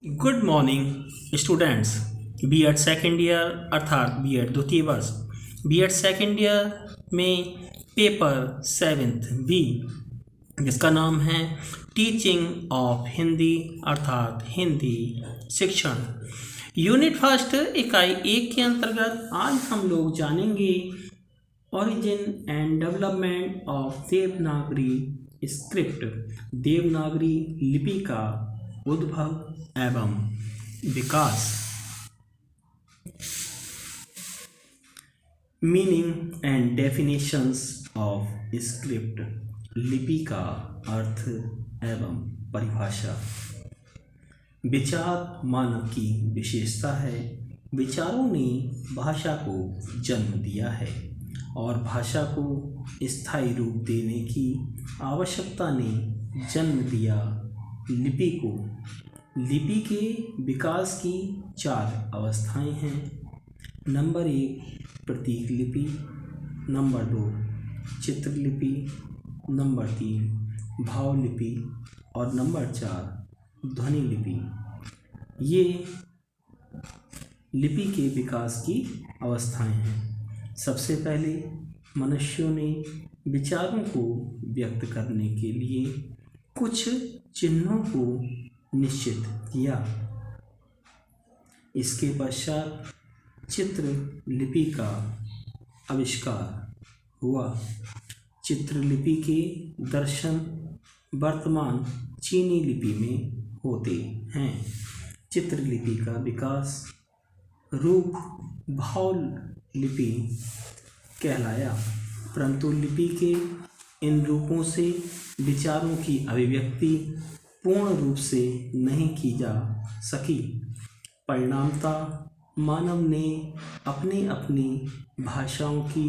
Good morning students. BEd second year अर्थात BEd द्वितीय वर्ष बीएड सेकेंड ईयर में पेपर 7th बी जिसका नाम है टीचिंग ऑफ हिंदी अर्थात हिंदी शिक्षण यूनिट फर्स्ट इकाई 1 के अंतर्गत आज हम लोग जानेंगे origin and development of Devanagari script, Devanagari लिपि का उद्भव एवं विकास। Meaning and definitions of script, लिपि का अर्थ एवं परिभाषा। विचार मानव की विशेषता है। विचारों ने भाषा को जन्म दिया है और भाषा को स्थायी रूप देने की आवश्यकता ने जन्म दिया लिपि को। लिपि के विकास की 4 अवस्थाएं हैं। नंबर 1 प्रतीक लिपि, नंबर 2 चित्रलिपि, नंबर 3 भाव लिपि और नंबर 4 ध्वनि लिपि। ये लिपि के विकास की अवस्थाएं हैं। सबसे पहले मनुष्यों ने विचारों को व्यक्त करने के लिए कुछ चिन्हों को निश्चित किया। इसके पश्चात चित्रलिपि का आविष्कार हुआ। चित्रलिपि के दर्शन वर्तमान चीनी लिपि में होते हैं। चित्रलिपि का विकास रूप भाव लिपि कहलाया, परंतु लिपि के इन रूपों से विचारों की अभिव्यक्ति पूर्ण रूप से नहीं की जा सकी। परिणामतः मानव ने अपनी अपनी भाषाओं की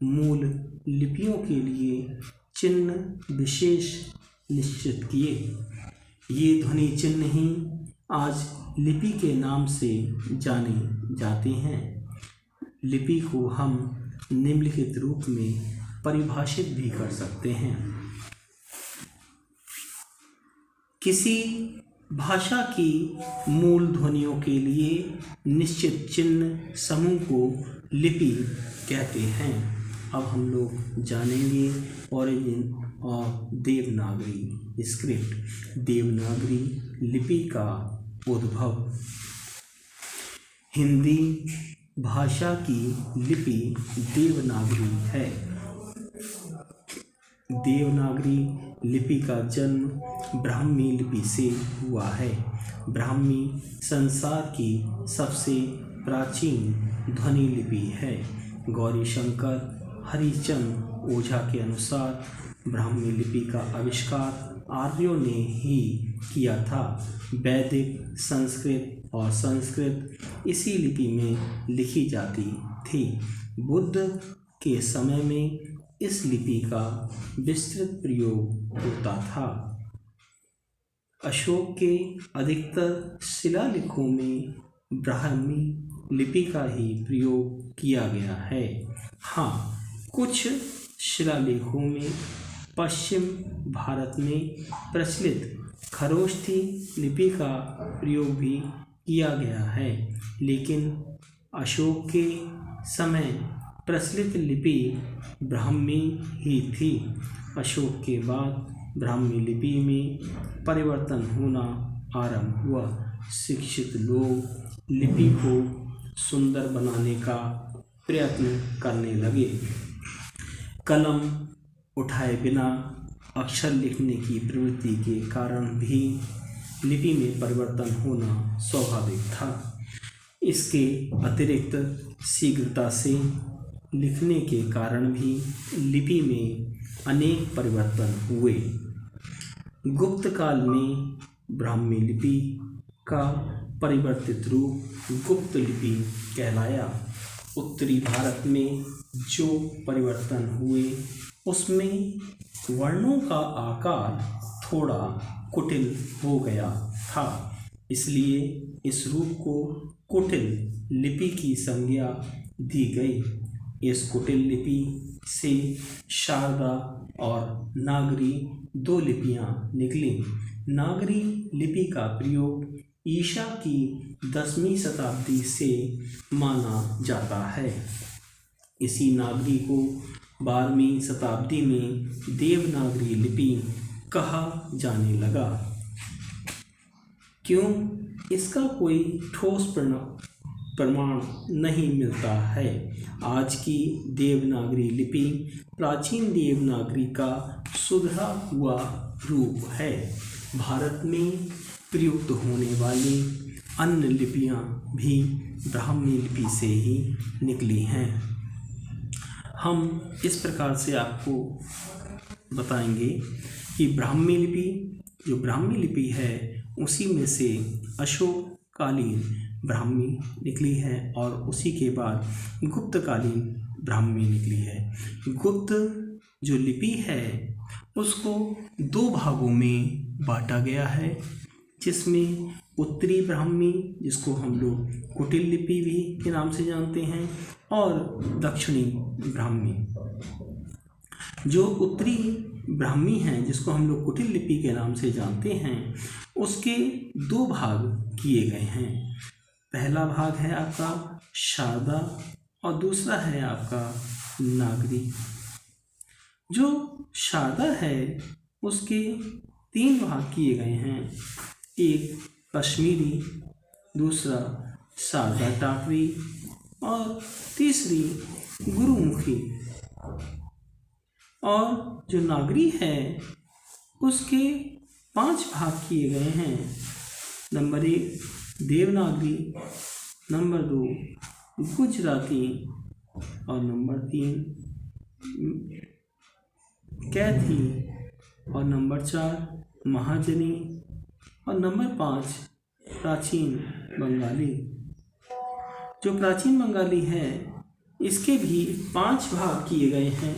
मूल लिपियों के लिए चिन्ह विशेष निश्चित किए। ये ध्वनि चिन्ह ही आज लिपि के नाम से जाने जाते हैं। लिपि को हम निम्नलिखित रूप में परिभाषित भी कर सकते हैं। किसी भाषा की मूल ध्वनियों के लिए निश्चित चिन्ह समूह को लिपि कहते हैं। अब हम लोग जानेंगे origin of Devanagari script, Devanagari लिपि का उद्भव। हिंदी भाषा की लिपि देवनागरी है। देवनागरी लिपि का जन्म ब्राह्मी लिपि से हुआ है। ब्राह्मी संसार की सबसे प्राचीन ध्वनि लिपि है। गौरीशंकर हरिचंद ओझा के अनुसार ब्राह्मी लिपि का आविष्कार आर्यों ने ही किया था। वैदिक, संस्कृत और संस्कृत इसी लिपि में लिखी जाती थी। बुद्ध के समय में इस लिपि का विस्तृत प्रयोग होता था। अशोक के अधिकतर शिलालेखों में ब्राह्मी लिपि का ही प्रयोग किया गया है। हाँ, कुछ शिलालेखों में पश्चिम भारत में प्रचलित खरोष्ठी लिपि का प्रयोग भी किया गया है, लेकिन अशोक के समय प्रचलित लिपि ब्राह्मी ही थी। अशोक के बाद ब्राह्मी लिपि में परिवर्तन होना आरंभ हुआ। शिक्षित लोग लिपि को सुंदर बनाने का प्रयत्न करने लगे। कलम उठाए बिना अक्षर लिखने की प्रवृत्ति के कारण भी लिपि में परिवर्तन होना स्वाभाविक था। इसके अतिरिक्त शीघ्रता से लिखने के कारण भी लिपि में अनेक परिवर्तन हुए। गुप्त काल में ब्राह्मी लिपि का परिवर्तित रूप गुप्त लिपि कहलाया। उत्तरी भारत में जो परिवर्तन हुए उसमें वर्णों का आकार थोड़ा कुटिल हो गया था, इसलिए इस रूप को कुटिल लिपि की संज्ञा दी गई। इस कुटिल लिपि से शारदा और नागरी 2 लिपियां निकली। नागरी लिपि का प्रयोग ईसा की 10वीं शताब्दी से माना जाता है। इसी नागरी को 12वीं शताब्दी में देवनागरी लिपि कहा जाने लगा। क्यों? इसका कोई ठोस प्रमाण नहीं मिलता है। आज की देवनागरी लिपि प्राचीन देवनागरी का सुधरा हुआ रूप है। भारत में प्रयुक्त होने वाली अन्य लिपियां भी ब्राह्मी लिपि से ही निकली हैं। हम इस प्रकार से आपको बताएंगे कि ब्राह्मी लिपि है उसी में से अशोककालीन ब्राह्मी निकली है और उसी के बाद गुप्तकालीन ब्राह्मी निकली है। गुप्त जो लिपि है उसको 2 भागों में बांटा गया है, जिसमें उत्तरी ब्राह्मी, जिसको हम लोग कुटिल लिपि भी के नाम से जानते हैं, और दक्षिणी ब्राह्मी। जो उत्तरी ब्राह्मी हैं, जिसको हम लोग कुटिल लिपि के नाम से जानते हैं, उसके 2 भाग किए गए हैं। पहला भाग है आपका शारदा और दूसरा है आपका नागरी। जो शारदा है उसके 3 भाग किए गए हैं। एक कश्मीरी, दूसरा शारदा टाकरी और तीसरी गुरुमुखी। और जो नागरी है उसके 5 भाग किए गए हैं। नंबर 1 देवनागरी, नंबर 2 गुजराती और नंबर 3 कैथी और नंबर 4 महाजनी और नंबर 5 प्राचीन बंगाली। जो प्राचीन बंगाली है इसके भी 5 भाग किए गए हैं।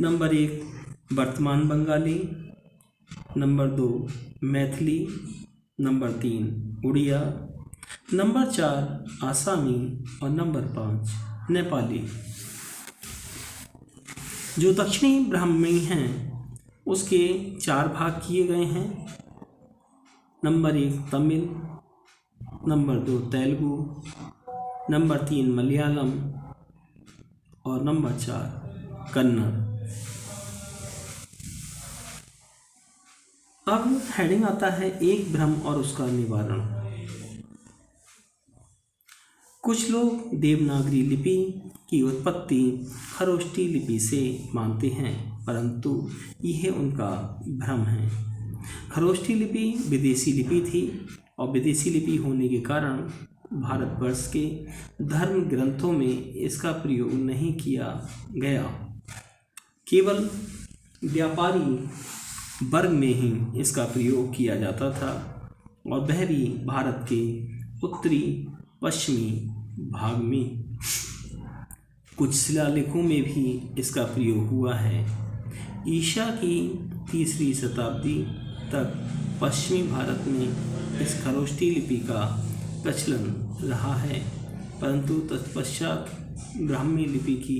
नंबर 1 वर्तमान Bengali, number 2 Maithili, number 3 Oriya, number 4 आसामी और नंबर 5 नेपाली। जो दक्षिणी ब्राह्मी हैं उसके 4 भाग किए गए हैं। Number 1 Tamil, number 2 Telugu, number 3 Malayalam और नंबर 4 कन्नड़। अब हेडिंग आता है एक भ्रम और उसका निवारण। कुछ लोग देवनागरी लिपि की उत्पत्ति खरोष्ठी लिपि से मानते हैं, परंतु यह उनका भ्रम है। खरोष्ठी लिपि विदेशी लिपि थी और विदेशी लिपि होने के कारण भारतवर्ष के धर्म ग्रंथों में इसका प्रयोग नहीं किया गया। केवल व्यापारी वर्ग में ही इसका प्रयोग किया जाता था और वह भी भारत के उत्तरी पश्चिमी भाग में। कुछ शिलालेखों में भी इसका प्रयोग हुआ है। ईसा की 3री शताब्दी तक पश्चिमी भारत में इस खरोष्ठी लिपि का प्रचलन रहा है, परंतु तत्पश्चात ब्राह्मी लिपि की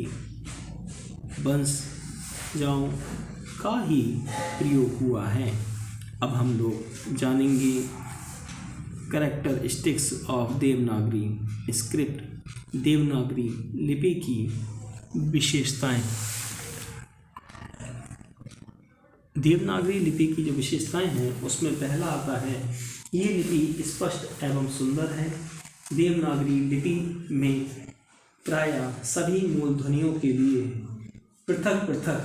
वंशजाओं का ही प्रयोग हुआ है। अब हम लोग जानेंगे characteristics of Devanagari script, Devanagari लिपि की विशेषताएं। देवनागरी लिपि की जो विशेषताएं हैं उसमें पहला आता है ये लिपि स्पष्ट एवं सुंदर है। देवनागरी लिपि में प्रायः सभी मूल ध्वनियों के लिए पृथक पृथक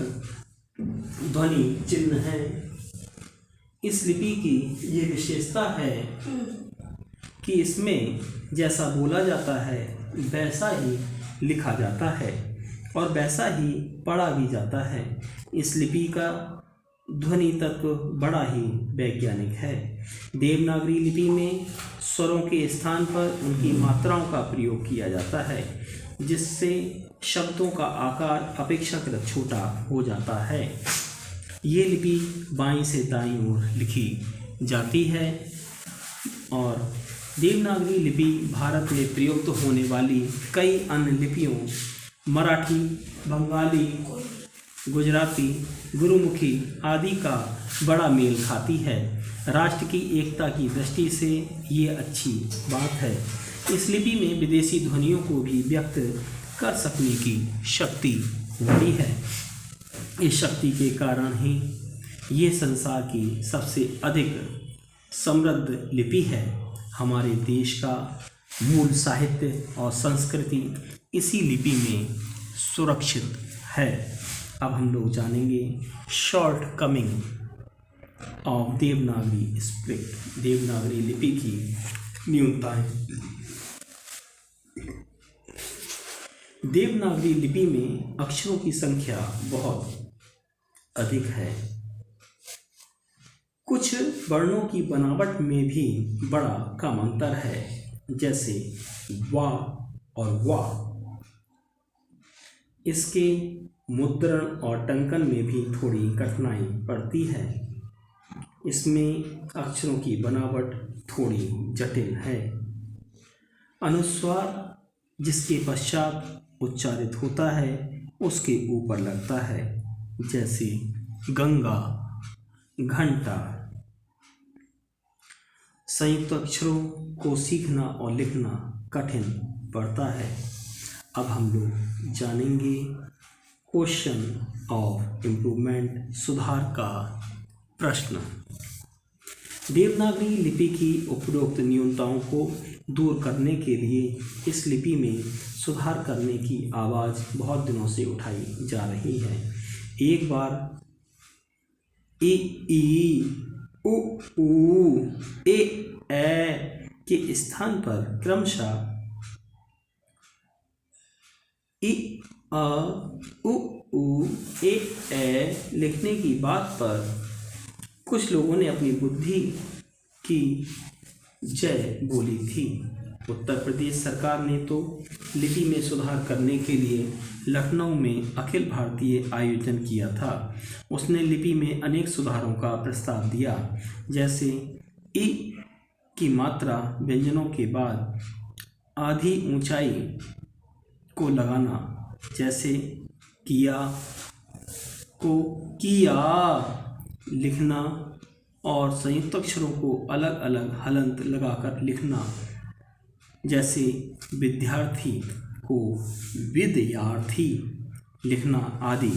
ध्वनि चिन्ह है। इस लिपि की ये विशेषता है कि इसमें जैसा बोला जाता है वैसा ही लिखा जाता है और वैसा ही पढ़ा भी जाता है। इस लिपि का ध्वनि तत्व बड़ा ही वैज्ञानिक है। देवनागरी लिपि में स्वरों के स्थान पर उनकी मात्राओं का प्रयोग किया जाता है, जिससे शब्दों का आकार अपेक्षाकृत छोटा हो जाता है। ये लिपि बाईं से दाईं ओर लिखी जाती है और देवनागरी लिपि भारत में प्रयुक्त होने वाली कई अन्य लिपियों मराठी, बंगाली, गुजराती, गुरुमुखी आदि का बड़ा मेल खाती है। राष्ट्र की एकता की दृष्टि से ये अच्छी बात है। इस लिपि में विदेशी ध्वनियों को भी व्यक्त कर सकने की शक्ति बड़ी है। इस शक्ति के कारण ही ये संसार की सबसे अधिक समृद्ध लिपि है। हमारे देश का मूल साहित्य और संस्कृति इसी लिपि में सुरक्षित है। अब हम लोग जानेंगे short coming of Devanagari script, Devanagari लिपि की न्यूनताएं। देवनागरी लिपि में अक्षरों की संख्या बहुत अधिक है। कुछ वर्णों की बनावट में भी बड़ा कम अंतर है, जैसे वा और वा। इसके मुद्रण और टंकन में भी थोड़ी कठिनाई पड़ती है। इसमें अक्षरों की बनावट थोड़ी जटिल है। अनुस्वार जिसके पश्चात उच्चारित होता है उसके ऊपर लगता है, जैसे गंगा, घंटा। संयुक्त अक्षरों को सीखना और लिखना कठिन पड़ता है। अब हम लोग जानेंगे क्वेश्चन ऑफ इम्प्रूवमेंट, सुधार का प्रश्न। देवनागरी लिपि की उपरोक्त न्यूनताओं को दूर करने के लिए इस लिपि में सुधार करने की आवाज़ बहुत दिनों से उठाई जा रही है। एक बार ए, ई, उ, ए, के स्थान पर क्रमशः इ, अ, उ, ए लिखने की बात पर कुछ लोगों ने अपनी बुद्धि की जय बोली थी। उत्तर प्रदेश सरकार ने तो लिपि में सुधार करने के लिए लखनऊ में अखिल भारतीय आयोजन किया था। उसने लिपि में अनेक सुधारों का प्रस्ताव दिया, जैसे ई की मात्रा व्यंजनों के बाद आधी ऊंचाई को लगाना, जैसे किया को किया लिखना, और संयुक्त अक्षरों को अलग अलग हलंत लगाकर लिखना, जैसे विद्यार्थी को विद्यार्थी लिखना आदि।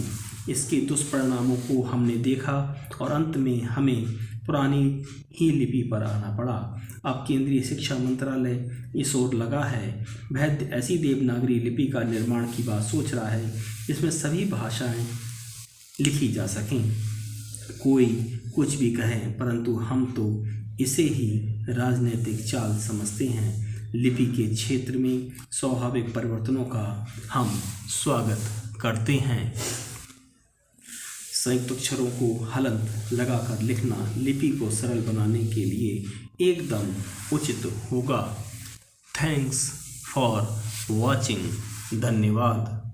इसके दुष्परिणामों को हमने देखा और अंत में हमें पुरानी ही लिपि पर आना पड़ा। अब केंद्रीय शिक्षा मंत्रालय इस ओर लगा है। वह ऐसी देवनागरी लिपि का निर्माण की बात सोच रहा है जिसमें सभी भाषाएं लिखी जा सकें। कोई कुछ भी कहे, परंतु हम तो इसे ही राजनीतिक चाल समझते हैं। लिपि के क्षेत्र में स्वाभाविक परिवर्तनों का हम स्वागत करते हैं। संयुक्त अक्षरों को हलंत लगाकर लिखना लिपि को सरल बनाने के लिए एकदम उचित होगा। Thanks for watching. धन्यवाद।